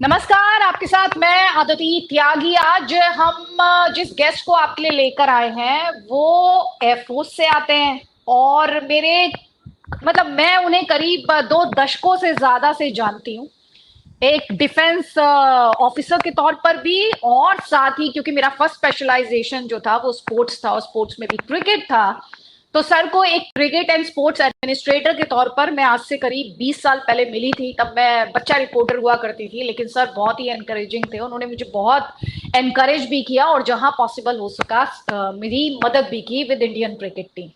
नमस्कार, आपके साथ मैं अदिति त्यागी। आज हम जिस गेस्ट को आपके लिए लेकर आए हैं वो एयरफोर्स से आते हैं और मैं उन्हें करीब 2 दशकों से ज्यादा से जानती हूँ, एक डिफेंस ऑफिसर के तौर पर भी, और साथ ही क्योंकि मेरा फर्स्ट स्पेशलाइजेशन जो था वो स्पोर्ट्स था और स्पोर्ट्स में भी क्रिकेट था, तो सर को एक क्रिकेट एंड स्पोर्ट्स एडमिनिस्ट्रेटर के तौर पर मैं आज से करीब 20 साल पहले मिली थी। तब मैं बच्चा रिपोर्टर हुआ करती थी, लेकिन सर बहुत ही एनकरेजिंग थे। उन्होंने मुझे बहुत एनकरेज भी किया और जहां पॉसिबल हो सका मेरी मदद भी की विद इंडियन क्रिकेट टीम।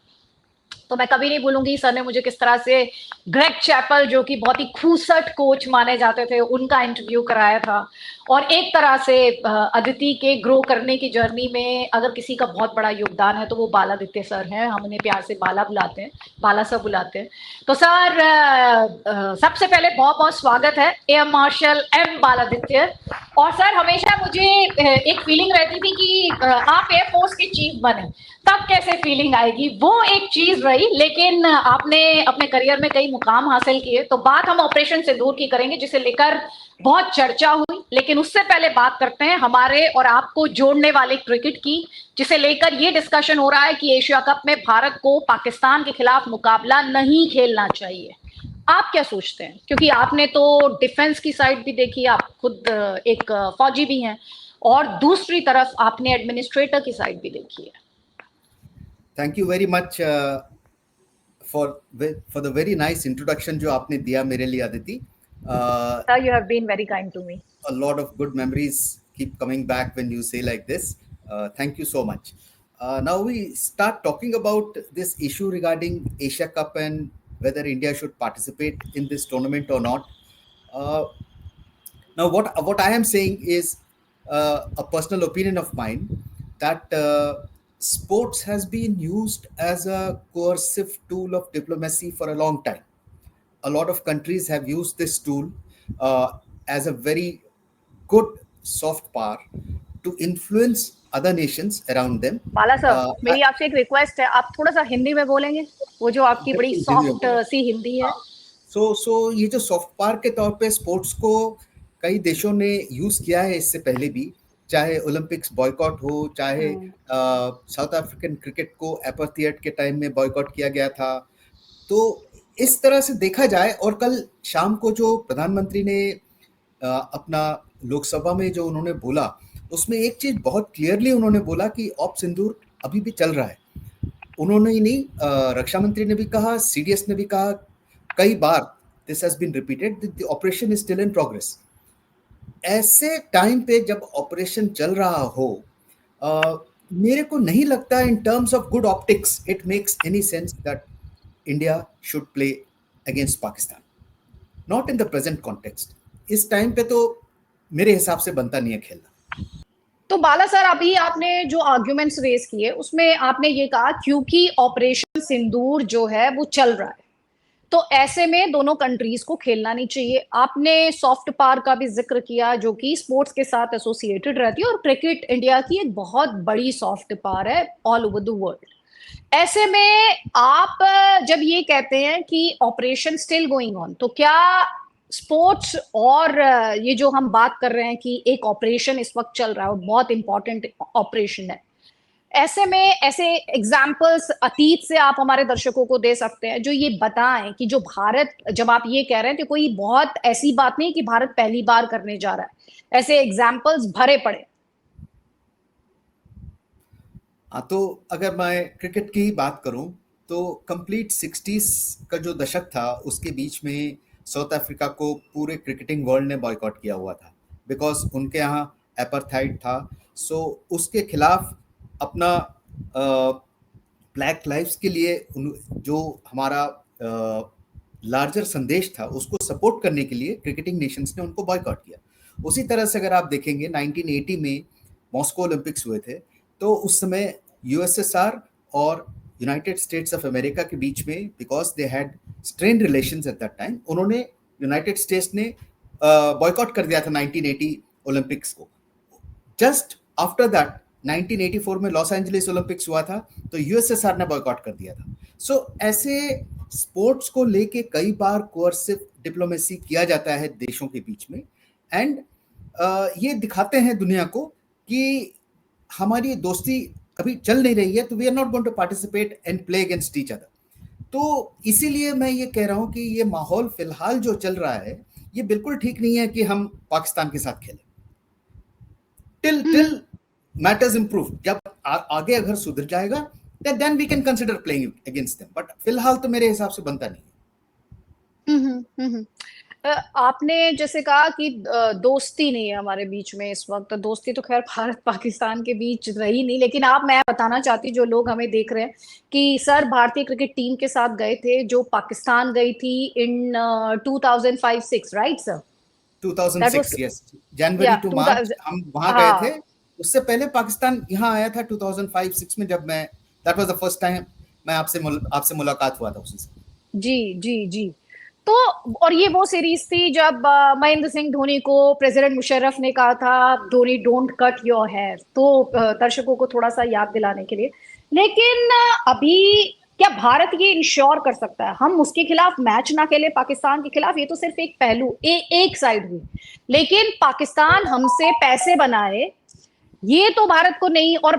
तो मैं कभी नहीं भूलूंगी सर ने मुझे किस तरह से ग्रेग चैपल, जो कि बहुत ही खूसट कोच माने जाते थे, उनका इंटरव्यू कराया था। और एक तरह से अदिति के ग्रो करने की जर्नी में अगर किसी का बहुत बड़ा योगदान है तो वो बालादित्य सर हैं। हम उन्हें प्यार से बाला बुलाते हैं, बाला सर बुलाते हैं। तो सर सबसे पहले बहुत बहुत स्वागत है एयर मार्शल एम बालादित्य। और सर हमेशा मुझे एक फीलिंग रहती थी कि आप एयरफोर्स के चीफ बने तब कैसे फीलिंग आएगी, वो एक चीज रही। लेकिन आपने अपने करियर में कई मुकाम हासिल किए। तो बात हम ऑपरेशन सिंदूर की करेंगे, जिसे लेकर बहुत चर्चा हुई। लेकिन उससे पहले बात करते हैं हमारे और आपको जोड़ने वाले क्रिकेट की, जिसे लेकर ये डिस्कशन हो रहा है कि एशिया कप में भारत को पाकिस्तान के खिलाफ मुकाबला नहीं खेलना चाहिए। आप क्या सोचते हैं? क्योंकि आपने तो डिफेंस की साइड भी देखी, आप खुद एक फौजी भी हैं, और दूसरी तरफ आपने एडमिनिस्ट्रेटर की साइड भी देखी है। Thank you very much for the very nice introduction जो आपने दिया मेरे लिए, Aditi. Sir, you have been very kind to me. A lot of good memories keep coming back when you say like this. Thank you so much. Now we start talking about this issue regarding Asia Cup and whether India should participate in this tournament or not. Now what I am saying is a personal opinion of mine, that sports has been used as a coercive tool of diplomacy for a long time. A lot of countries have used this tool as a very good soft power to influence other nations around them. Bala sir, मेरी आपसे एक request है, आप थोड़ा सा हिंदी में बोलेंगे, वो जो आपकी बड़ी सॉफ्ट सी हिंदी है। सो ये जो सॉफ्ट पावर के तौर पे स्पोर्ट्स को कई देशों ने यूज किया है इससे पहले भी, चाहे ओलंपिक्स बॉयकॉट हो, चाहे साउथ अफ्रीकन क्रिकेट को एपाथियट के टाइम में बॉयकॉट किया गया था। तो इस तरह से देखा जाए, और कल शाम को जो प्रधानमंत्री ने अपना लोकसभा में जो उन्होंने बोला, उसमें एक चीज बहुत क्लियरली उन्होंने बोला कि ऑपरेशन सिंदूर अभी भी चल रहा है। उन्होंने ही नहीं, रक्षा मंत्री ने भी कहा, सीडीएस ने भी कहा कई बार, this has been repeated, the operation is still in progress. ऐसे टाइम पे जब ऑपरेशन चल रहा हो, मेरे को नहीं लगता in terms of good optics it makes any sense that India should play against Pakistan, not in the present context. इस टाइम पे तो मेरे हिसाब से बनता नहीं है खेलना। तो बाला सर, अभी आपने जो आर्ग्यूमेंट्स रेज किए उसमें आपने ये कहा क्योंकि ऑपरेशन सिंदूर जो है वो चल रहा है, तो ऐसे में दोनों कंट्रीज को खेलना नहीं चाहिए। आपने सॉफ्ट पावर का भी जिक्र किया, जो कि स्पोर्ट्स के साथ एसोसिएटेड रहती है, और क्रिकेट इंडिया की एक बहुत बड़ी सॉफ्ट पावर है ऑल ओवर द वर्ल्ड। ऐसे में आप जब ये कहते हैं कि ऑपरेशन स्टिल गोइंग ऑन, तो क्या स्पोर्ट्स और ये जो हम बात कर रहे हैं कि एक ऑपरेशन इस वक्त चल रहा है और बहुत इंपॉर्टेंट ऑपरेशन है, ऐसे में ऐसे एग्जाम्पल्स अतीत से आप हमारे दर्शकों को दे सकते हैं जो ये बताएं कि जो भारत, जब आप ये कह रहे हैं तो कोई बहुत ऐसी बात नहीं कि भारत पहली बार करने जा रहा है, ऐसे एग्जाम्पल्स भरे पड़े। तो अगर मैं क्रिकेट की बात करूं तो कंप्लीट 60s का जो दशक था, उसके बीच में साउथ अफ्रीका को पूरे क्रिकेटिंग वर्ल्ड ने बॉयकॉट किया हुआ था, बिकॉज उनके यहाँ एपार्थाइड था। सो उसके खिलाफ अपना ब्लैक लाइव्स के लिए जो हमारा लार्जर संदेश था, उसको सपोर्ट करने के लिए क्रिकेटिंग नेशंस ने उनको बॉयकॉट किया। उसी तरह से अगर आप देखेंगे 1980 में मॉस्को ओलंपिक्स हुए थे, तो उस समय यूएसएसआर और यूनाइटेड स्टेट्स ऑफ अमेरिका के बीच में, because they had strained relations at that time, उन्होंने यूनाइटेड स्टेट्स ने बॉयकॉट कर दिया था 1980 ओलंपिक्स को। जस्ट आफ्टर दैट 1984 में लॉस एंजलिस ओलंपिक्स हुआ था, तो यूएसएसआर ने बॉयकॉट कर दिया था। सो ऐसे स्पोर्ट्स को लेके कई बार कोर्सिव डिप्लोमेसी किया जाता है देशों के बीच में, एंड ये दिखाते हैं दुनिया को कि हमारी दोस्ती अभी चल नहीं रही है, तो we are not going to participate and play against each other. तो इसीलिए मैं ये कह रहा हूं कि ये माहौल फिलहाल जो चल रहा है ये बिल्कुल ठीक नहीं है कि हम पाकिस्तान के साथ खेलें टिल मैटर्स इंप्रूव। जब आगे अगर सुधर जाएगा then we can consider playing against them, but फिलहाल तो मेरे हिसाब से बनता नहीं है। आपने जैसे कहा कि दोस्ती नहीं है हमारे बीच में इस वक्त। दोस्ती तो खैर भारत पाकिस्तान के बीच रही नहीं, लेकिन मैं बताना चाहती, जो लोग हमें देख रहे हैं, कि सर भारतीय क्रिकेट टीम के साथ गए थे जो पाकिस्तान गई थी in 2005-6, right sir? That 2006, was, yes, जनवरी या टू टू मार्च हम वहां गए थे। हाँ। उससे पहले पाकिस्तान यहाँ आया था 2005-6 में, जब मैं, that was the first time मैं आपसे मुलाकात हुआ था उसी से। जी जी जी। तो और ये वो सीरीज थी जब महेंद्र सिंह धोनी को प्रेसिडेंट मुशर्रफ ने कहा था Dhoni don't cut your hair, तो दर्शकों को थोड़ा सा याद दिलाने के लिए। लेकिन अभी क्या भारत ये इंश्योर कर सकता है हम उसके खिलाफ मैच ना खेले पाकिस्तान के खिलाफ? ये तो सिर्फ एक पहलू, एक साइड हुई, लेकिन पाकिस्तान हमसे पैसे बनाए ये तो भारत को नहीं, और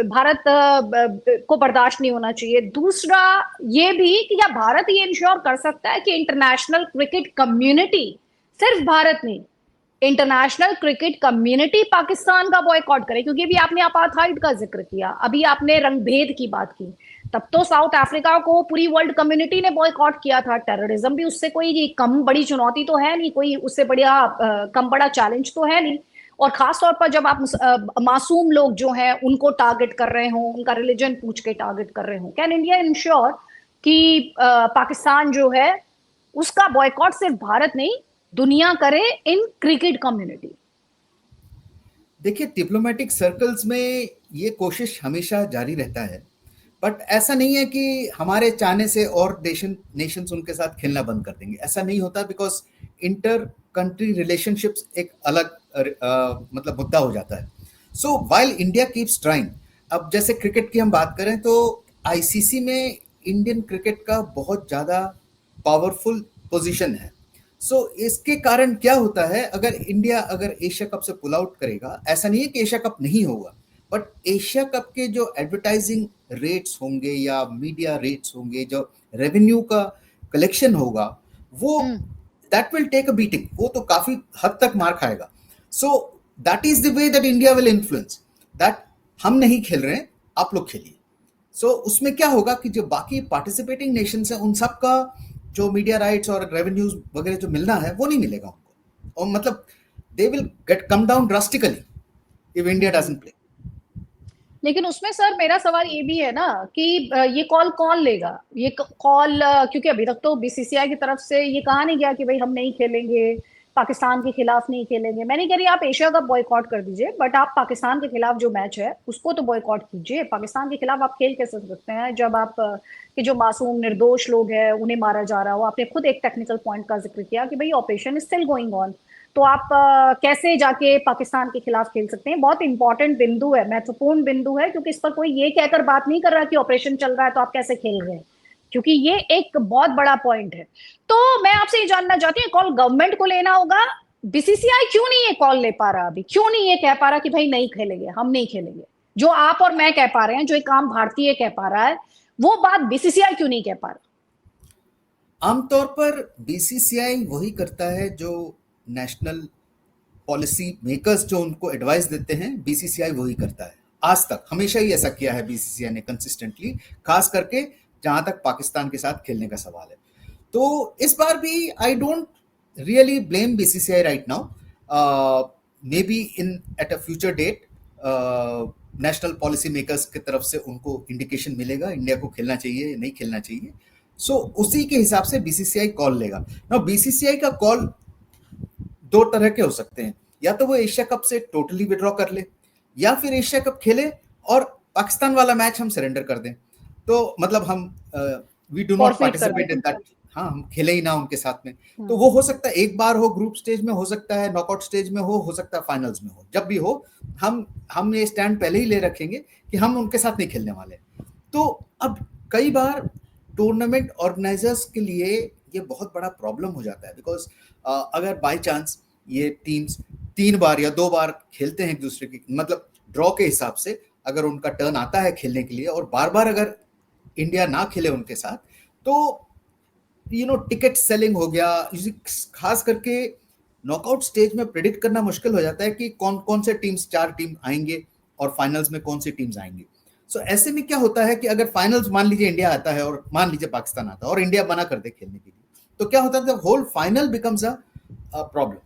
भारत को बर्दाश्त नहीं होना चाहिए। दूसरा ये भी कि क्या भारत ये इंश्योर कर सकता है कि इंटरनेशनल क्रिकेट कम्युनिटी, सिर्फ भारत नहीं, इंटरनेशनल क्रिकेट कम्युनिटी पाकिस्तान का बॉयकॉट करे? क्योंकि अभी आपने अपार्थाइड का जिक्र किया, अभी आपने रंगभेद की बात की, तब तो साउथ अफ्रीका को पूरी वर्ल्ड कम्युनिटी ने बॉयकॉट किया था। टेररिज्म भी उससे कोई कम बड़ी चुनौती तो है नहीं, कोई उससे बढ़िया कम बड़ा चैलेंज तो है नहीं। और खास तौर पर जब आप मासूम लोग जो हैं उनको टारगेट कर रहे हो, उनका रिलीजन पूछ के टारगेट कर रहे हो, कैन इंडिया इंश्योर कि पाकिस्तान जो है उसका बॉयकॉट सिर्फ भारत नहीं दुनिया करे इन क्रिकेट कम्युनिटी? देखिए, डिप्लोमेटिक सर्कल्स में ये कोशिश हमेशा जारी रहता है, बट ऐसा नहीं है कि हमारे चाहने से और नेशंस उनके साथ खेलना बंद कर देंगे, ऐसा नहीं होता। बिकॉज इंटर कंट्री रिलेशनशिप्स एक अलग मतलब मुद्दा हो जाता है। So while India keeps trying, अब जैसे क्रिकेट की हम बात करें तो आईसीसी में इंडियन क्रिकेट का बहुत ज़्यादा पावरफुल पोजीशन है। सो इसके कारण क्या होता है, अगर इंडिया अगर एशिया कप से पुल आउट करेगा, ऐसा नहीं है कि एशिया कप नहीं होगा, बट एशिया कप के जो एडवर्टाइजिंग रेट्स होंगे या मीडिया रेट्स होंगे, जो रेवेन्यू का कलेक्शन होगा, वो that will take a beating, वो तो काफी हद तक मार खाएगा। So that is the way that India will influence, that हम नहीं खेल रहे हैं, आप लोग खेलिए। सो उसमें क्या होगा कि जो बाकी पार्टिसिपेटिंग नेशंस हैं उन सब का जो मीडिया राइट्स और रेवेन्यूज वगैरह जो मिलना है वो नहीं मिलेगा उनको, और मतलब they will get come down drastically if India doesn't play. लेकिन उसमें सर मेरा सवाल ये भी है ना कि ये कॉल कौन लेगा? ये कॉल, क्योंकि अभी तक तो बीसीसीआई की तरफ से ये कहा नहीं गया कि भाई हम नहीं खेलेंगे, पाकिस्तान के खिलाफ नहीं खेलेंगे। मैं नहीं कह रही आप एशिया कप बॉयकॉट कर दीजिए, बट आप पाकिस्तान के खिलाफ जो मैच है उसको तो बॉयकॉट कीजिए। पाकिस्तान के खिलाफ आप खेल कैसे सकते हैं जब आप कि जो मासूम निर्दोष लोग हैं उन्हें मारा जा रहा हो? आपने खुद एक टेक्निकल पॉइंट का जिक्र किया कि भाई operation is still going on, तो आप कैसे जाके पाकिस्तान के खिलाफ खेल सकते हैं? बहुत इंपॉर्टेंट बिंदु है, महत्वपूर्ण बिंदु है, क्योंकि इस पर कोई ये कहकर बात नहीं कर रहा कि ऑपरेशन चल रहा है तो आप कैसे खेल रहे हैं, क्योंकि ये एक बहुत बड़ा पॉइंट है। तो मैं आपसे ये जानना चाहती हूँ, कॉल गवर्नमेंट को लेना होगा। बीसीसीआई क्यों नहीं ये कॉल ले पा रहा? अभी क्यों नहीं ये कह पा रहा कि भाई नहीं खेलेंगे, हम नहीं खेलेंगे? जो आप और मैं कह पा रहे हैं, जो एक आम भारतीय कह पा रहा है, वो बात बीसीसीआई क्यों नहीं कह पा रहा? आमतौर पर बीसीसीआई वही करता है जो नेशनल पॉलिसी मेकर्स जो उनको एडवाइस देते हैं, बीसीसीआई वही करता है। आज तक हमेशा ही ऐसा किया है बीसीसीआई ने कंसिस्टेंटली, खास करके जहां तक पाकिस्तान के साथ खेलने का सवाल है। तो इस बार भी I don't really blame BCCI right now, may be in at a future date national policy makers की तरफ से उनको इंडिकेशन मिलेगा इंडिया को खेलना चाहिए नहीं खेलना चाहिए। सो उसी के हिसाब से बीसीसीआई कॉल लेगा। नाउ बीसीसीआई का कॉल दो तरह के हो सकते हैं, या तो वो एशिया कप से टोटली विड्रॉ कर ले, या फिर एशिया कप खेले और पाकिस्तान वाला मैच हम सरेंडर कर दें, तो मतलब हम वी डू नॉट फॉरफिट कर पार्टिसिपेट इन दें। दैट, हाँ हम खेले ही ना उनके साथ में। तो वो हो सकता है एक बार हो, ग्रुप स्टेज में हो सकता है, नॉकआउट स्टेज में हो सकता है फाइनल्स में हो, जब भी हो हम ये स्टैंड पहले ही ले रखेंगे कि हम उनके साथ नहीं खेलने वाले। तो अब कई बार टूर्नामेंट ऑर्गेनाइजर्स के लिए ये बहुत बड़ा प्रॉब्लम हो जाता है, बिकॉज अगर बाय चांस ये टीम्स 3 बार या 2 बार खेलते हैं एक दूसरे की, मतलब ड्रॉ के हिसाब से अगर उनका टर्न आता है खेलने के लिए और बार बार अगर इंडिया ना खेले उनके साथ, तो टिकट सेलिंग हो गया, खास करके नॉकआउट स्टेज में प्रेडिक्ट करना मुश्किल हो जाता है कि कौन कौन से टीम्स, 4 टीम आएंगे और फाइनल्स में कौन सी टीम्स आएंगे। सो ऐसे में क्या होता है कि अगर फाइनल्स मान लीजिए इंडिया आता है और मान लीजिए पाकिस्तान आता है और इंडिया मना कर दे खेलने के लिए, तो क्या होता है, the whole final becomes a problem.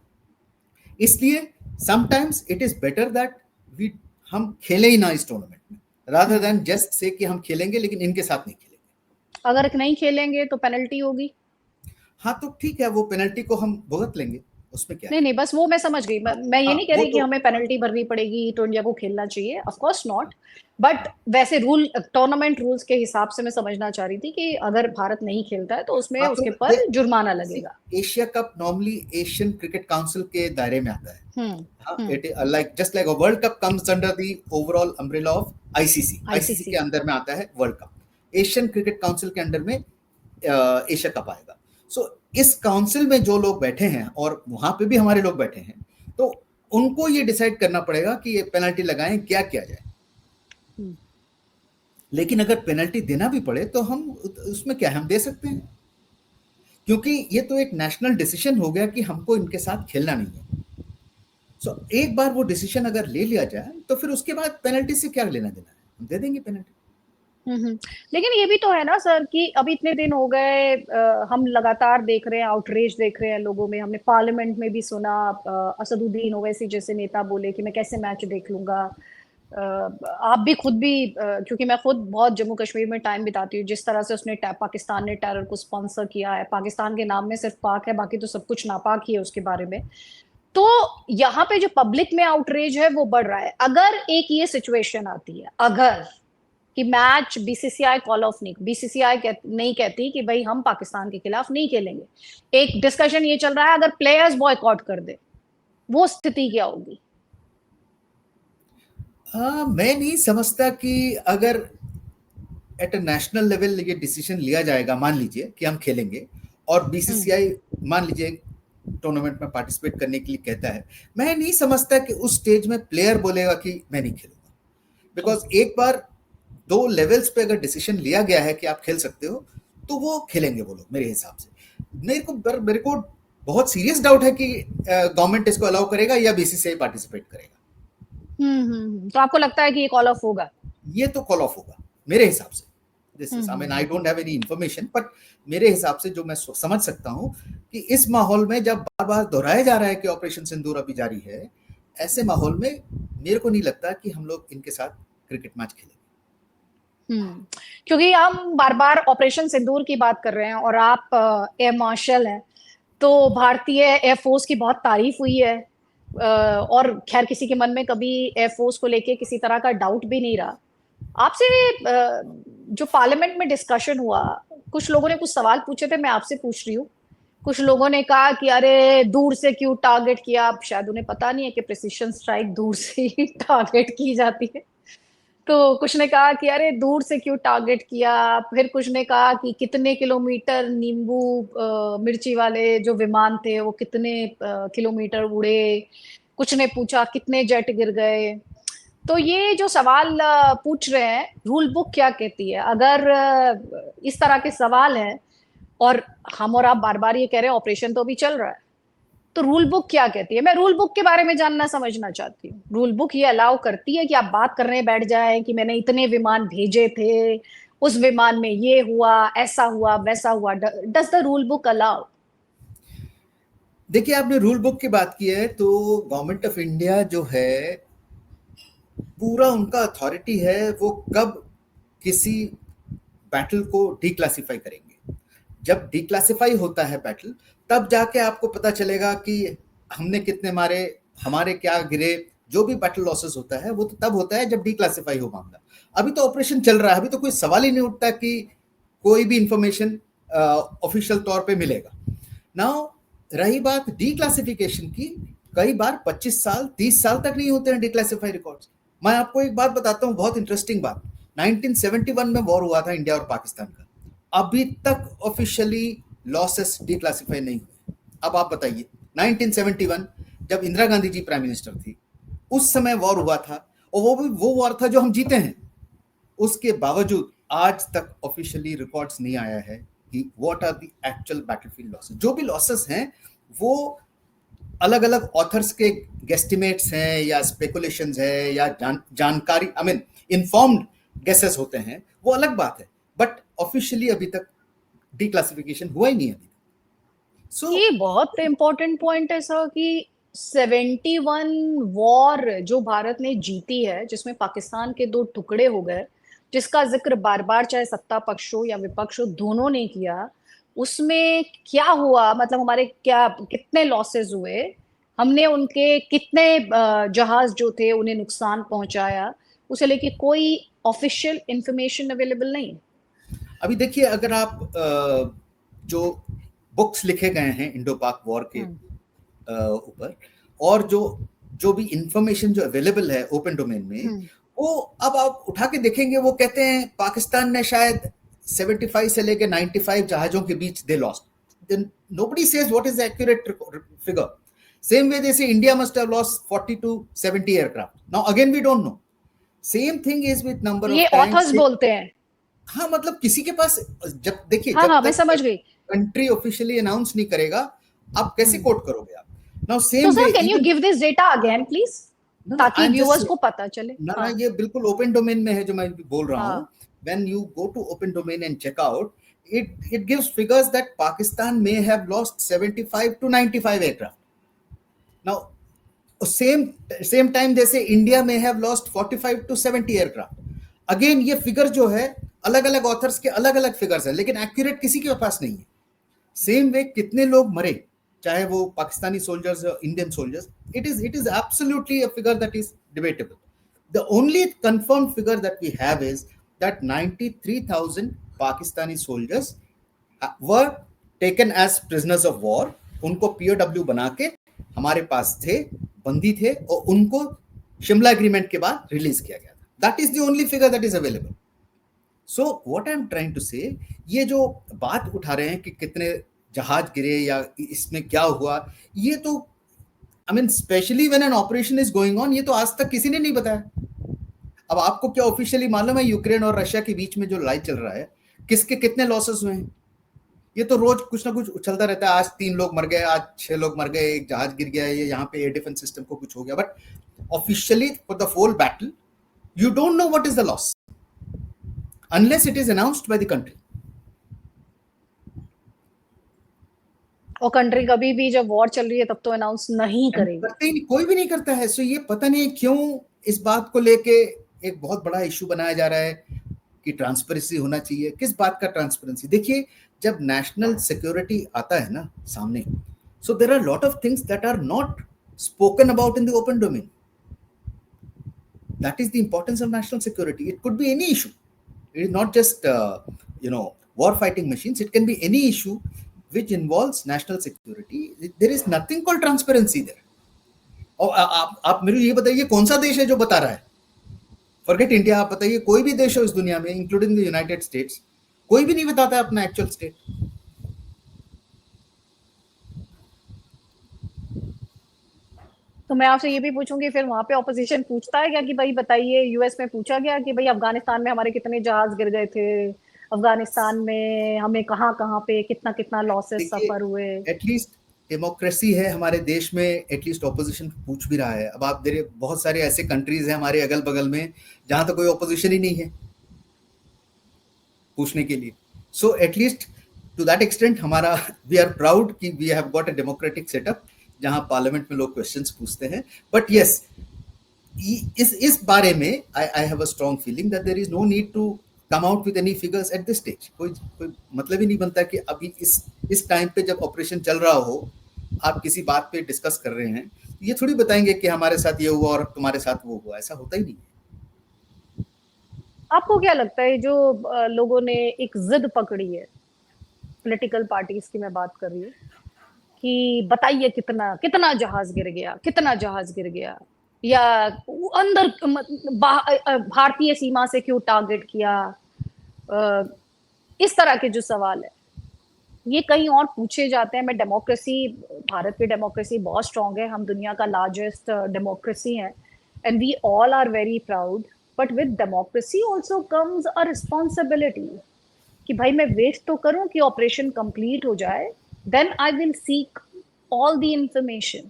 इसलिए sometimes it is better that हम खेले ही ना इस टूर्नामेंट में, रादर देन जस्ट से कि हम खेलेंगे लेकिन इनके साथ नहीं खेलेंगे। अगर नहीं खेलेंगे तो पेनल्टी होगी। हाँ तो ठीक है, वो पेनल्टी को हम भुगत लेंगे, उसमें क्या नहीं नहीं, बस वो मैं समझ गई। मैं ये नहीं कह वो रही कि तो हमें पेनल्टी भरनी पड़ेगी तो इंडिया को खेलना चाहिए, ऑफ कोर्स नॉट। बट वैसे रूल, टूर्नामेंट रूल्स के हिसाब से मैं समझना चाह रही थी कि अगर भारत नहीं खेलता है तो उसमें उसके ऊपर जुर्माना लगेगा। Asia cup normally Asian cricket council के दायरे में आता है। It like just like a world cup comes under the overall umbrella of ICC के अंदर में आता है world cup. Asian cricket council के अंडर में एशिया कप आएगा। सो इस काउंसिल में जो लोग बैठे हैं और वहां पे भी हमारे लोग बैठे हैं, तो उनको ये डिसाइड करना पड़ेगा कि ये पेनल्टी लगाएं, क्या किया जाए। लेकिन अगर पेनल्टी देना भी पड़े तो हम उसमें क्या, हम दे सकते हैं, क्योंकि ये तो एक नेशनल डिसीजन हो गया कि हमको इनके साथ खेलना नहीं है। सो एक बार वो डिसीजन अगर ले लिया जाए तो फिर उसके बाद पेनल्टी से क्या लेना देना है, हम दे देंगे पेनल्टी। लेकिन ये भी तो है ना सर कि अभी इतने दिन हो गए, हम लगातार देख रहे हैं, आउटरीच देख रहे हैं लोगों में। हमने पार्लियामेंट में भी सुना असदुद्दीन ओवैसी जैसे नेता बोले कि मैं कैसे मैच देख लूंगा। आप भी खुद भी, क्योंकि मैं खुद बहुत जम्मू कश्मीर में टाइम बिताती हूँ, जिस तरह से उसने पाकिस्तान ने टेरर को स्पॉन्सर किया है, पाकिस्तान के नाम में सिर्फ पाक है, बाकी तो सब कुछ नापाक ही है उसके बारे में। तो यहाँ पे जो पब्लिक में आउटरीच है वो बढ़ रहा है। अगर एक ये सिचुएशन आती है, अगर कि मैच बीसीसीआई कॉल ऑफ नहीं, बीसीसीआई नहीं कहती कि भाई हम पाकिस्तान के खिलाफ नहीं खेलेंगे, एक डिस्कशन ये चल रहा है अगर प्लेयर्स बॉयकॉट कर दे, वो स्थिति क्या होगी? मैं नहीं समझता कि अगर एट अ नेशनल लेवल ये डिसीजन लिया जाएगा, मान लीजिए कि हम खेलेंगे और बीसीसीआई मान लीजिए टूर्नामेंट में पार्टिसिपेट करने के लिए कहता है, मैं नहीं समझता कि उस स्टेज में प्लेयर बोलेगा कि मैं नहीं खेलूंगा। बिकॉज एक बार 2 लेवल्स पे अगर डिसीजन लिया गया है कि आप खेल सकते हो, तो वो खेलेंगे वो लोग मेरे हिसाब से। मेरे को बहुत सीरियस डाउट है कि गवर्नमेंट इसको अलाउ करेगा या बीसीसीआई पार्टिसिपेट करेगा। तो आपको लगता है कि ये कॉल ऑफ होगा? ये तो कॉल ऑफ होगा मेरे हिसाब से। This is, I mean, I don't have any information, but मेरे हिसाब से जो मैं समझ सकता हूं कि इस माहौल में जब बार बार दोहराया जा रहा है कि ऑपरेशन सिंदूर अभी जारी है, ऐसे माहौल में मेरे को नहीं लगता कि हम लोग इनके साथ क्रिकेट मैच खेलेंगे। क्योंकि हम बार बार ऑपरेशन सिंदूर की बात कर रहे हैं और आप एयर मार्शल हैं, तो भारतीय एयरफोर्स की बहुत तारीफ हुई है, और खैर किसी के मन में कभी एयरफोर्स को लेके किसी तरह का डाउट भी नहीं रहा। आपसे जो पार्लियामेंट में डिस्कशन हुआ, कुछ लोगों ने कुछ सवाल पूछे थे, मैं आपसे पूछ रही हूँ। कुछ लोगों ने कहा कि अरे दूर से क्यों टारगेट किया, अब शायद उन्हें पता नहीं है कि प्रिसिशन स्ट्राइक दूर से ही टारगेट की जाती है। तो कुछ ने कहा कि अरे दूर से क्यों टारगेट किया, फिर कुछ ने कहा कि कितने किलोमीटर नींबू मिर्ची वाले जो विमान थे वो कितने किलोमीटर उड़े, कुछ ने पूछा कितने जेट गिर गए। तो ये जो सवाल पूछ रहे हैं, रूल बुक क्या कहती है अगर इस तरह के सवाल हैं, और हम और आप बार बार ये कह रहे हैं ऑपरेशन तो अभी चल रहा है, तो रूल बुक क्या कहती है? मैं रूल बुक के बारे में जानना समझना चाहती हूँ। रूल बुक ये अलाउ करती है कि आप बात करने बैठ जाए कि मैंने इतने विमान भेजे थे, उस विमान में ये हुआ, ऐसा हुआ, वैसा हुआ? Does the rule book allow? देखिए, आपने रूल बुक की बात की है, तो गवर्नमेंट ऑफ इंडिया जो है, पूरा उनका अथॉरिटी है वो कब किसी बैटल को डिक्लासिफाई करेंगे। जब डिक्लासिफाई होता है बैटल, तब जाके आपको पता चलेगा कि हमने कितने मारे, हमारे क्या गिरे। जो भी बैटल लॉसेस होता है वो तो तब होता है जब डिक्लासिफाई हो मामला। अभी तो ऑपरेशन चल रहा है, अभी तो कोई सवाल ही नहीं उठता कि कोई भी इंफॉर्मेशन ऑफिशियल तौर पे मिलेगा। नाउ रही बात डिक्लासिफिकेशन की, कई बार 25 साल 30 साल तक नहीं होते हैं डिक्लासिफाई रिकॉर्ड्स। मैं आपको एक बात बताता हूँ, बहुत इंटरेस्टिंग बात। 1971 में वॉर हुआ था इंडिया और पाकिस्तान का, अभी तक ऑफिशियली लॉसेस डिक्लासिफाई नहीं हुए। अब आप बताइए, 1971 जब इंदिरा गांधी जी प्राइम मिनिस्टर थी उस समय वॉर हुआ था, और वो वॉर था जो हम जीते हैं। उसके बावजूद आज तक ऑफिशियली रिकॉर्ड्स नहीं आया है कि what are the actual battlefield losses. जो भी लॉसेस हैं वो अलग अलग ऑथर्स के गेस्टिमेट्स हैं या स्पेकुलेशंस है या जानकारी, आई मीन इन्फॉर्म्ड गेसेस होते हैं, वो अलग बात है, बट ऑफिशियली अभी तक डिक्लासिफिकेशन हुआ ही नहीं अभी। ये बहुत इंपॉर्टेंट पॉइंट है सर कि 71 वॉर जो भारत ने जीती है, जिसमें पाकिस्तान के दो टुकड़े हो गए, जिसका जिक्र बार बार चाहे सत्ता पक्ष हो या विपक्ष हो दोनों ने किया, उसमें क्या हुआ, मतलब हमारे क्या कितने लॉसेस हुए, हमने उनके कितने जहाज जो थे उन्हें नुकसान पहुंचाया, उसे लेके कोई ऑफिशियल इंफॉर्मेशन अवेलेबल नहीं। अभी देखिए, अगर आप जो बुक्स लिखे गए हैं इंडो पाक वॉर के ऊपर, और जो जो भी इंफॉर्मेशन जो अवेलेबल है ओपन डोमेन में, वो अब आप उठा के देखेंगे, वो कहते हैं पाकिस्तान ने शायद 75 से लेके 95 जहाजों के बीच they lost. Then nobody says what is the accurate figure. Same way they say India must have lost 40 to 70 aircraft. Now again we don't know. Same thing is with number ये ऑफ टाइम्स। ऑथर्स बोलते हैं। हाँ, मतलब किसी के पास, जब देखिए, हाँ जब हाँ, मैं तक समझ गई। कंट्री ऑफिशियली अनाउंस नहीं करेगा, आप कैसे कोट करोगे आप? नाउ तो same way sir can you even, give this data again please, I ताकि एम व्यूअर्स जस्ट, को पता चले। ना हाँ ये बिल्कुल ओपन डोमेन में है जो मैं बोल रहा हूँ। हाँ। When you go to open domain and check out, it gives figures that Pakistan may have lost 75 to 95 aircraft. Now same time they say India may have lost 45 to 70 aircraft. Again ये figure जो है अलग अलग authors के अलग अलग figures है, लेकिन एक्यूरेट किसी के पास नहीं है। सेम वे कितने लोग मरे, चाहे वो पाकिस्तानी सोल्जर्स या Indian soldiers, it is absolutely a figure that is debatable. The only confirmed figure that we have is that 93,000 Pakistani soldiers were taken as prisoners of war. उनको POW बना के हमारे पास थे, बंदी थे, और उनको शिमला एग्रीमेंट के बाद रिलीज किया गया था। That is the only figure that is available. So what I'm trying to say, ये जो बात उठा रहे हैं कि कितने जहाज गिरे या इसमें क्या हुआ, ये तो I mean specially when an operation is going on, ये तो आज तक किसी ने नहीं बताया। अब आपको क्या ऑफिशियली मालूम है यूक्रेन और रशिया के बीच में जो लड़ाई चल रहा है, किसके कितने लॉसेस हुए हैं? ये तो रोज कुछ ना कुछ उछलता रहता है। आज 3 लोग मर गए, आज 6 लोग मर गए, एक जहाज गिर गया, ये यहाँ पे एयर डिफेंस सिस्टम को कुछ हो गया, but officially for the whole battle you don't know what is the loss unless it is announced by the country. और कंट्री कभी भी जब वॉर चल रही है तब तो अनाउंस नहीं करेगी, करते ही कोई भी नहीं करता है। सो ये पता नहीं क्यों इस बात को लेके एक बहुत बड़ा इशू बनाया जा रहा है कि ट्रांसपेरेंसी होना चाहिए। किस बात का ट्रांसपेरेंसी? देखिए, जब नेशनल सिक्योरिटी आता है ना सामने, so there are lot of things that are not spoken about in the open domain. That is the importance of national security. It could be any issue. It is not just war fighting machines. It can be any issue which involves national security. There is nothing called transparency there. और आप मेरे ये बताइए कौन सा देश है जो बता रहा है? फॉरगेट इंडिया, आप बताइए कोई भी देश हो इस दुनिया में इंक्लूडिंग द यूनाइटेड स्टेट्स, कोई भी नहीं बताता है अपना एक्चुअल स्टेट। तो मैं आपसे ये भी पूछूंगी, फिर वहां पे ऑपोजिशन पूछता है क्या कि भाई बताइए, यूएस में पूछा गया कि भाई अफगानिस्तान में हमारे कितने जहाज गिर गए थे, अफगानिस्तान में हमें कहाँ कहाँ पे कितना कितना लॉसेस सफर हुए? एटलीस्ट डेमोक्रेसी है हमारे देश में, एटलीस्ट ऑपोजिशन पूछ भी रहा है। अब आप देखिए बहुत सारे ऐसे कंट्रीज हैं हमारे अगल बगल में जहां तो कोई ऑपोजिशन ही नहीं है पूछने के लिए। So at least to that extent हमारा वी आर प्राउड कि we have got a democratic setup जहां पार्लियामेंट में लोग क्वेश्चंस पूछते हैं। बट यस, इस बारे में I have a strong feeling that there is no need to come out with any figures at this stage. कोई मतलब ही नहीं बनता कि अभी इस टाइम पे जब ऑपरेशन चल रहा हो आप किसी बात पे डिस्कस कर रहे हैं, ये थोड़ी बताएंगे कि हमारे साथ ये हुआ और तुम्हारे साथ वो हुआ। ऐसा होता ही नहीं। आपको क्या लगता है जो लोगों ने एक जिद पकड़ी है, पॉलिटिकल पार्टीज की मैं बात कर रही हूँ, कि बताइए कितना कितना जहाज गिर गया, कितना जहाज गिर गया, या अंदर भारतीय सीमा से क्यों टारगेट किया, इस तरह के जो सवाल है, ये कहीं और पूछे जाते हैं। मैं डेमोक्रेसी, भारत की डेमोक्रेसी बहुत स्ट्रांग है, हम दुनिया का लार्जेस्ट डेमोक्रेसी है, and we all are very proud, but with democracy also comes a responsibility कि भाई मैं वेट तो करूं कि ऑपरेशन कंप्लीट हो जाए, then I will seek all the information.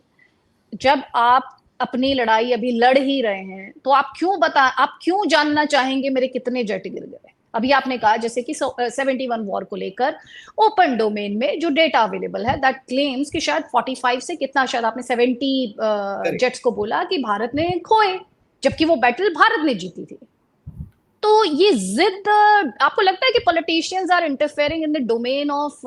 जब आप अपनी लड़ाई अभी लड़ ही रहे हैं तो आप क्यों जानना चाहेंगे मेरे कितने जेट गिर गए? अभी आपने कहा जैसे कि 71 वॉर को लेकर ओपन डोमेन में जो डेटा अवेलेबल है दैट क्लेम्स कि शायद 45 से कितना, शायद आपने 70 करेक्ट। जेट्स को बोला कि भारत ने खोए, जबकि वो बैटल भारत ने जीती थी। तो ये जिद, आपको लगता है कि politicians are interfering in the domain of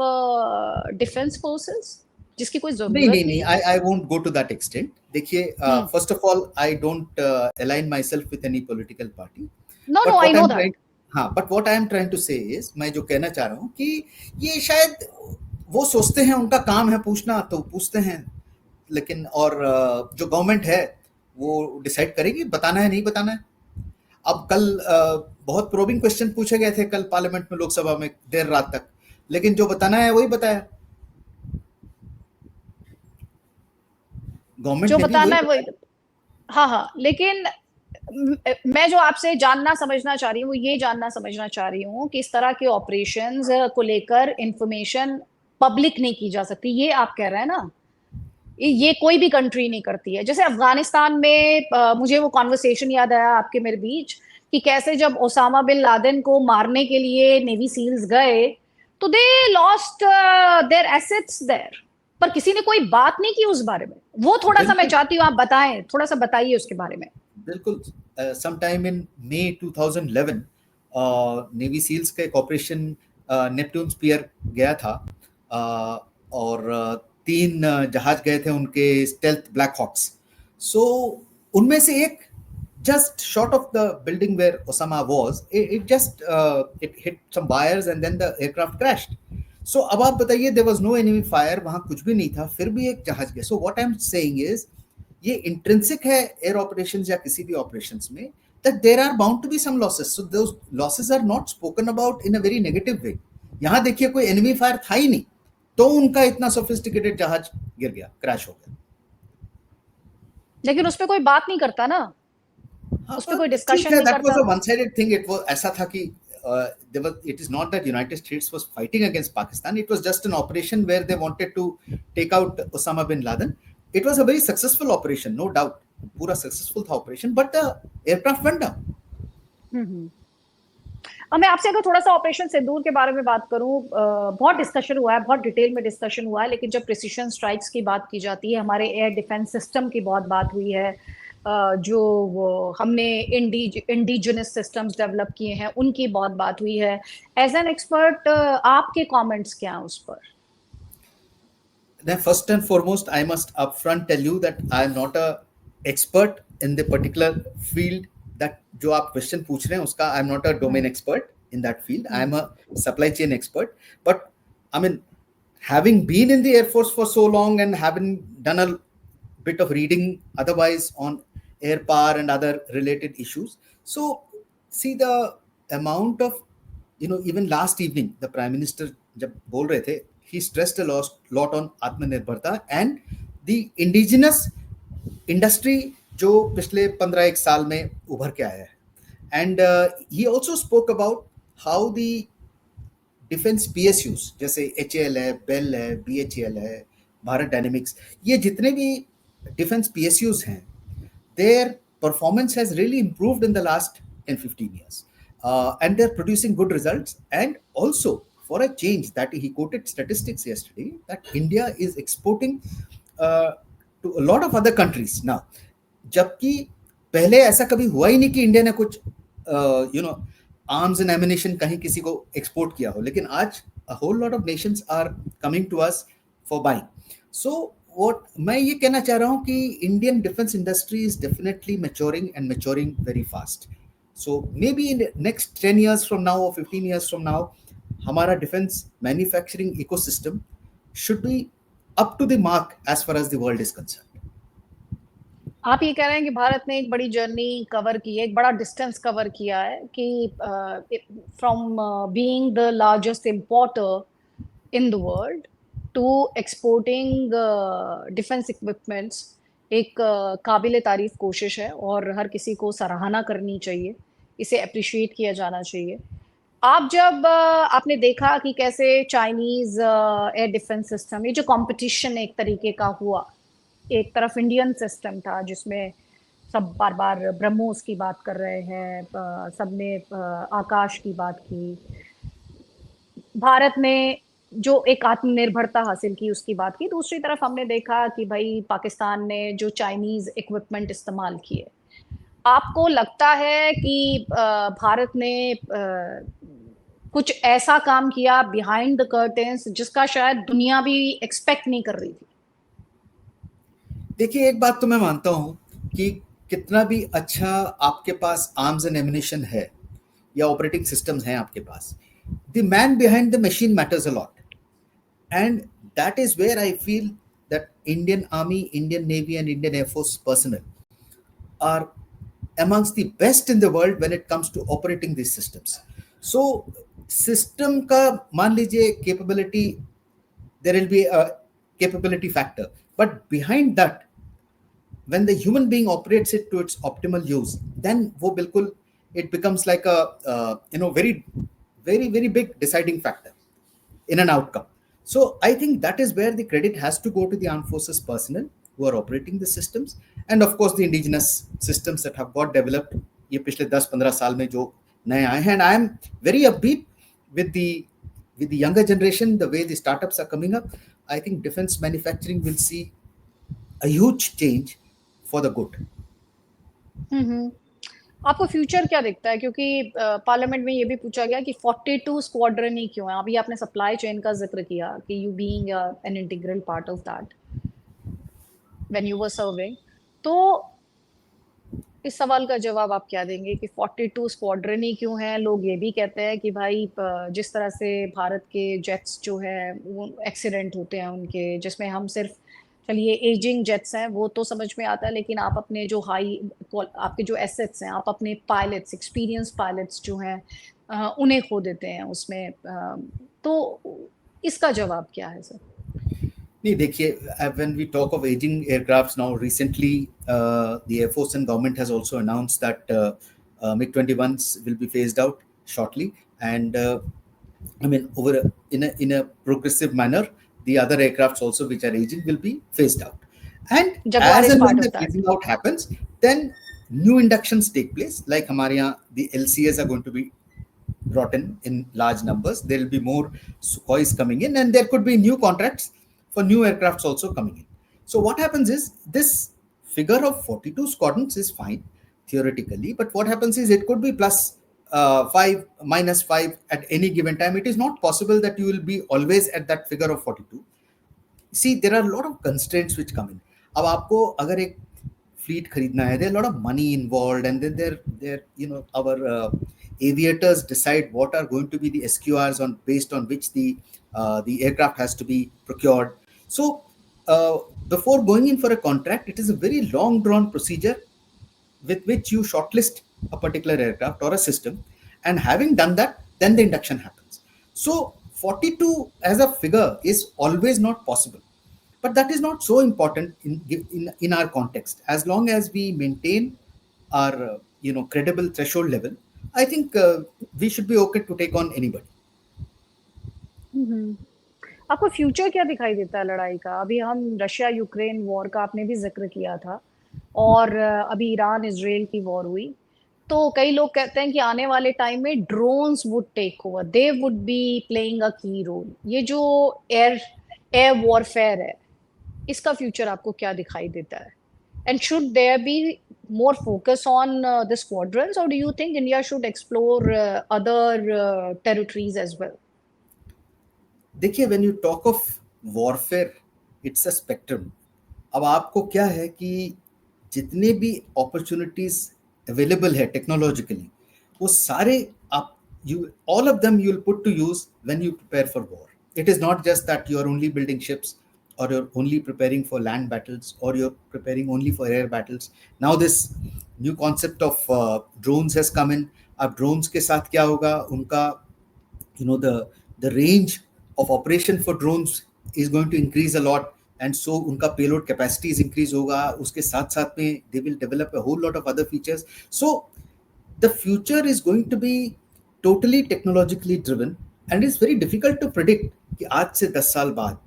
defence forces जिसकी कोई नहीं जरूरत नहीं नहीं नहीं, है? I won't go to that extent. देखिए, hmm. First of all I don't align myself with any political party, no no, but I what I know am that. Trying, हाँ, but what I am trying to say is, मैं जो कहना चाह रहा हूँ कि ये शायद वो सोचते हैं उनका काम है पूछना तो पूछते हैं, लेकिन और जो गवर्नमेंट है वो डिसाइड करेगी बताना है नहीं बताना है। अब कल बहुत प्रोबिंग क्वेश्चन पूछे गए थे कल पार्लियामेंट में, लोकसभा में देर रात तक, लेकिन जो बताना है वही बताया, जो गवर्नमेंट ने भी वही बताना है वो, बताया। हाँ हाँ, लेकिन मैं जो आपसे जानना समझना चाह रही हूँ वो ये जानना समझना चाह रही हूँ कि इस तरह के ऑपरेशंस को लेकर इंफॉर्मेशन पब्लिक नहीं की जा सकती, ये आप कह रहे हैं ना? ये कोई भी कंट्री नहीं करती है। जैसे अफगानिस्तान में मुझे वो कॉन्वर्सेशन याद आया आपके मेरे बीच कि कैसे जब ओसामा बिन लादेन को मारने के लिए नेवी सील्स गए तो they lost their assets there, पर किसी ने कोई बात नहीं की उस बारे में। वो थोड़ा सा मैं बिल्कुल चाहती हूँ आप बताएं, थोड़ा सा बताइए उसके बारे में। बिल्कुल। Sometime in May 2011 navy seals का एक ऑपरेशन नेपट्यून स्पीयर गया था, और तीन जहाज गए थे उनके, स्टेल्थ ब्लैक हॉक्स। सो उनमें से एक just short of the building where Osama was, it just it hit some wires and then the aircraft crashed. So अब आप बताइए, there was no enemy fire, वहाँ कुछ भी नहीं था, फिर भी एक जहाज गया। So what I'm saying is, ये इंट्रिंसिक है एयर ऑपरेशंस या किसी भी ऑपरेशंस में, that there are bound to be some losses. So those losses are not spoken about in a very negative way. यहाँ देखिए कोई एनिमी फायर था ही नहीं, तो उनका इतना सोफिस्टिकेटेड जहाज गिर गया, क्रैश हो गया। लेकिन उस पर कोई बात नहीं करता ना, हाँ, उस पर कोई ठीक डिस्कशन है, नहीं दैट वाज करता। A one sided thing. It was ऐसा था कि it is not that United States was fighting against Pakistan, it was just an operation where they wanted to take out Osama bin Laden. It was a very successful operation, no doubt, पूरा successful था operation, but the aircraft went down. Hmm. अब मैं आपसे अगर थोड़ा सा operation सिंदूर के बारे में बात करूं, बहुत डिस्कशन हुआ है, बहुत डिटेल में डिस्कशन हुआ है, लेकिन जब प्रिसिशन स्ट्राइक्स की बात की जाती है, हमारे एयर डिफेंस सिस्टम की बहुत बात हुई है, जो वो हमने इंडिजिनस सिस्टम्स डेवलप किए हैं उनकी बहुत बात हुई है। एज एन एक्सपर्ट आपके कमेंट्स क्या हैं उस पर? Then first and foremost, I must upfront tell you that I am not a expert in the particular field that जो आप क्वेश्चन पूछ रहे हैं उसका, I am not a domain expert in that field. I am a supply chain expert. But I mean, having been in the Air Force for so long and having done a bit of reading otherwise on air power and other related issues, so see the amount of, even last evening the Prime Minister जब बोल रहे थे, he stressed a lot on आत्मनिर्भरता and the indigenous industry जो पिछले 15 साल में उभर के आया है। And he also spoke about how the defence PSUs जैसे एचएएल है, बेल है, बीएचईएल है, भारत डायनेमिक्स, ये जितने भी डिफेंस पीएसयूज हैं, their performance has really improved in the last 10-15 years, and they're producing good results. And also, for a change, that he quoted statistics yesterday that India is exporting to a lot of other countries now, जबकि पहले ऐसा कभी हुआ ही नहीं कि India ने कुछ arms and ammunition कहीं किसी को एक्सपोर्ट किया हो, लेकिन आज a whole lot of nations are coming to us for buying. So what मैं ये कहना चाह रहा हूँ कि Indian defence industry is definitely maturing and maturing very fast. So may be in next 10 years from now or 15 years from now, हमारा defence manufacturing ecosystem should be up to the mark as far as the world is concerned. आप ये कह रहे हैं कि भारत ने एक बड़ी जर्नी कवर की है, एक बड़ा डिस्टेंस कवर किया है कि from being the largest importer in the world to exporting defense equipments एक काबिल तारीफ कोशिश है और हर किसी को सराहना करनी चाहिए, इसे अप्रिशिएट किया जाना चाहिए। आप जब आपने देखा कि कैसे चाइनीज एयर डिफेंस सिस्टम, ये जो कंपटीशन एक तरीके का हुआ, एक तरफ इंडियन सिस्टम था जिसमें सब बार बार ब्रह्मोस की बात कर रहे हैं, सबने आकाश की बात की, भारत ने जो एक आत्मनिर्भरता हासिल की उसकी बात की, दूसरी तरफ हमने देखा कि भाई पाकिस्तान ने जो चाइनीज इक्विपमेंट इस्तेमाल किए। आपको लगता है कि भारत ने कुछ ऐसा काम किया बिहाइंड द कर्टेन्स जिसका शायद दुनिया भी एक्सपेक्ट नहीं कर रही थी? देखिए, एक बात तो मैं मानता हूं कि कितना भी अच्छा आपके पास आर्म्स एंड एमिनेशन है या ऑपरेटिंग सिस्टम्स हैं आपके पास, the man behind the machine matters a lot, and that is where I feel that Indian Army, Indian Navy and Indian Air Force personnel are amongst the best in the world when it comes to operating these systems. So system का मान लीजिए capability, there will be a capability factor, but behind that when the human being operates it to its optimal use, then वो बिल्कुल it becomes like a very big deciding factor in an outcome. So I think that is where the credit has to go to the armed forces personnel who are operating the systems, and of course the indigenous systems that have got developed ये पिछले 10-15 साल में जो नए आए हैं. And I am very upbeat with the younger generation, the way the startups are coming up. I think defense manufacturing will see a huge change for the good. आपको future क्या दिखता है? क्योंकि पार्लियामेंट में ये भी पूछा गया कि 42 स्क्वाड्रन ही क्यों है? अभी आपने सप्लाई चेन का जिक्र किया कि you being an integral part of that when you were serving, तो इस सवाल का जवाब आप क्या देंगे कि 42 स्क्वाड्रन ही क्यों है? लोग ये भी कहते हैं कि भाई जिस तरह से भारत के जेट्स जो है वो एक्सीडेंट होते हैं उनके, जिसमें हम सिर्फ, चलिए एजिंग जेट्स हैं वो तो समझ में आता है, लेकिन आप अपने जो आपके जो एसेट्स हैं, आप अपने पायलट्स, एक्सपीरियंस पायलट्स जो हैं उन्हें खो देते हैं उसमें, तो इसका जवाब क्या है सर? नहीं, देखिए, when we talk of aging aircrafts now, recently the Air Force and government has also announced that MiG-21s will be phased out shortly, and I mean in a progressive manner, the other aircrafts also which are aging will be phased out, and Jaguar as is and part when of the that. phasing out happens, then new inductions take place. Like हमारे यहाँ the LCAs are going to be brought in large numbers. There will be more Sukhois coming in, and there could be new contracts for new aircrafts also coming in. So what happens is, this figure of 42 squadrons is fine theoretically, but what happens is it could be plus 5, minus 5 at any given time. It is not possible that you will be always at that figure of 42. See, there are a lot of constraints which come in. अब आपको अगर एक fleet खरीदना है, there are a lot of money involved, and then there our aviators decide what are going to be the SQRs based on which the aircraft has to be procured. So before going in for a contract, it is a very long drawn procedure with which you shortlist a particular aircraft or a system, and having done that, then the induction happens. So 42 as a figure is always not possible, but that is not so important in our context. As long as we maintain our credible threshold level, I think we should be okay to take on anybody. आपको future क्या दिखाई देता है लड़ाई का? अभी हम Russia Ukraine war का आपने भी जिक्र किया था, और अभी ईरान इजराइल की वॉर हुई, तो कई लोग कहते हैं कि आने वाले टाइम में drones would take over, they would be playing a key role. ये जो एयर वॉरफेयर है, इसका फ्यूचर आपको क्या दिखाई देता है? And should there be more focus on the squadrons, or do you think India should explore other territories as well? देखिए, when you talk of warfare, it's a spectrum. अब आपको क्या है कि जितने भी opportunities available है technologically, वो सारे आप all of them you'll put to use when you prepare for war. It is not just that you're only building ships, or you're only preparing for land battles, or you're preparing only for air battles. Now this new concept of drones has come in. अब drones के साथ क्या होगा, उनका the range of operation for drones is going to increase a lot, and so उनका payload capacities increase होगा, उसके साथ साथ में they will develop a whole lot of other features. So the future is going to be totally technologically driven, and it's very difficult to predict कि आज से 10 साल बाद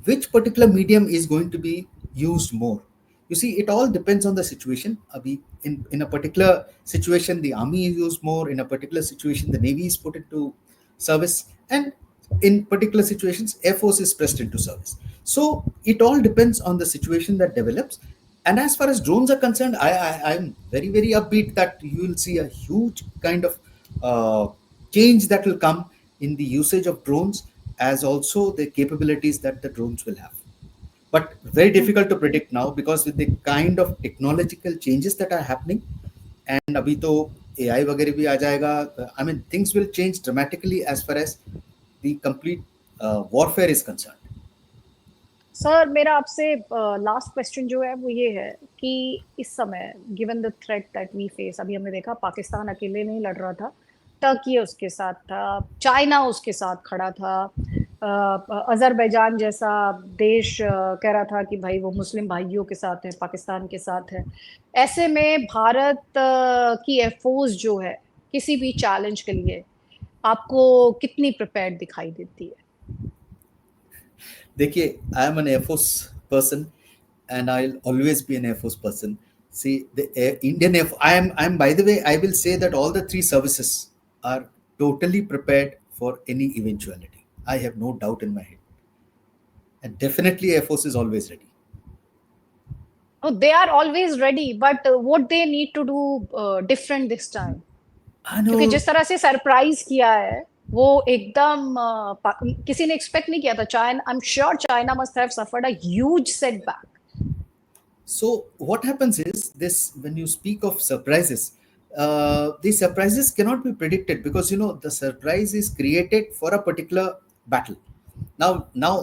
which particular medium is going to be used more. You see, it all depends on the situation. Abhi, in a particular situation, the army is used more. In a particular situation, the navy is put into service, and in particular situations, air force is pressed into service. So it all depends on the situation that develops. And as far as drones are concerned, I'm very, very upbeat that you will see a huge kind of change that will come in the usage of drones, as also the capabilities that the drones will have. But very difficult to predict now, because with the kind of technological changes that are happening, and abhi to AI वगैरह भी आ जाएगा, I mean things will change dramatically as far as the complete warfare is concerned. Sir मेरा आपसे last question जो है वो ये है कि इस समय given the threat that we face, अभी हमने देखा पाकिस्तान अकेले नहीं लड़ रहा था, टर्की उसके साथ था, चाइना उसके साथ खड़ा था, अजरबैजान जैसा देश कह रहा था कि भाई वो मुस्लिम भाइयों के साथ है, पाकिस्तान के साथ है। ऐसे में भारत की एयरफोर्स जो है किसी भी चैलेंज के लिए आपको कितनी प्रिपेयर्ड दिखाई देती है? देखिए, I am an Air Force person, and I'll always be an Air Force person. See, the Indian Air Force, I'm by the way, I will say that all the three services are totally prepared for any eventuality. I have no doubt in my head. And definitely Air Force is always ready. Oh, they are always ready, but what they need to do different this time? क्योंकि जिस तरह से surprise किया है वो एकदम किसी ने एक्सपेक्ट नहीं किया था। China, I am sure China must have suffered a huge setback. So what happens is this: when you speak of surprises, these surprises cannot be predicted, because you know the surprise is created for a particular battle. Now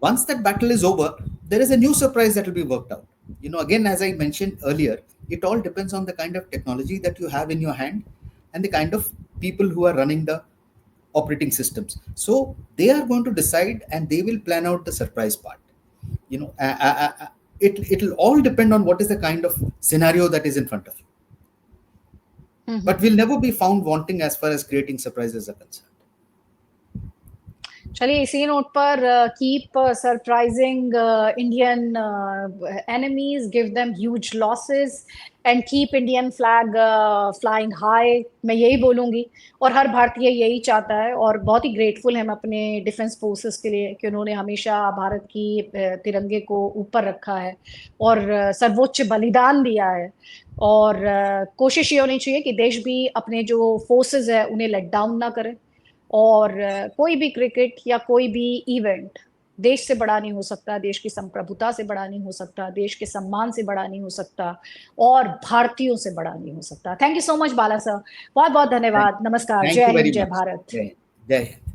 once that battle is over, there is a new surprise that will be worked out. You know, again, as I mentioned earlier, it all depends on the kind of technology that you have in your hand and the kind of people who are running the operating systems. So they are going to decide, and they will plan out the surprise part. You know, it'll all depend on what is the kind of scenario that is in front of you. But we'll never be found wanting as far as creating surprises are concerned. चलिए इसी note पर keep surprising Indian enemies, give them huge losses and keep Indian flag flying high, मैं यही बोलूँगी। और हर भारतीय यही चाहता है, और बहुत ही ग्रेटफुल हैं हम अपने डिफेंस फोर्सेस के लिए कि उन्होंने हमेशा भारत की तिरंगे को ऊपर रखा है और सर्वोच्च बलिदान दिया है। और कोशिश ये होनी चाहिए कि देश भी अपने जो फोर्सेस है उन्हें लेट डाउन ना करे, और कोई भी क्रिकेट या कोई भी इवेंट देश से बड़ा नहीं हो सकता, देश की संप्रभुता से बड़ा नहीं हो सकता, देश के सम्मान से बड़ा नहीं हो सकता, और भारतीयों से बड़ा नहीं हो सकता। Thank you so much Bala sir, बहुत बहुत धन्यवाद। नमस्कार, जय हिंद, जय भारत। जय हिंद।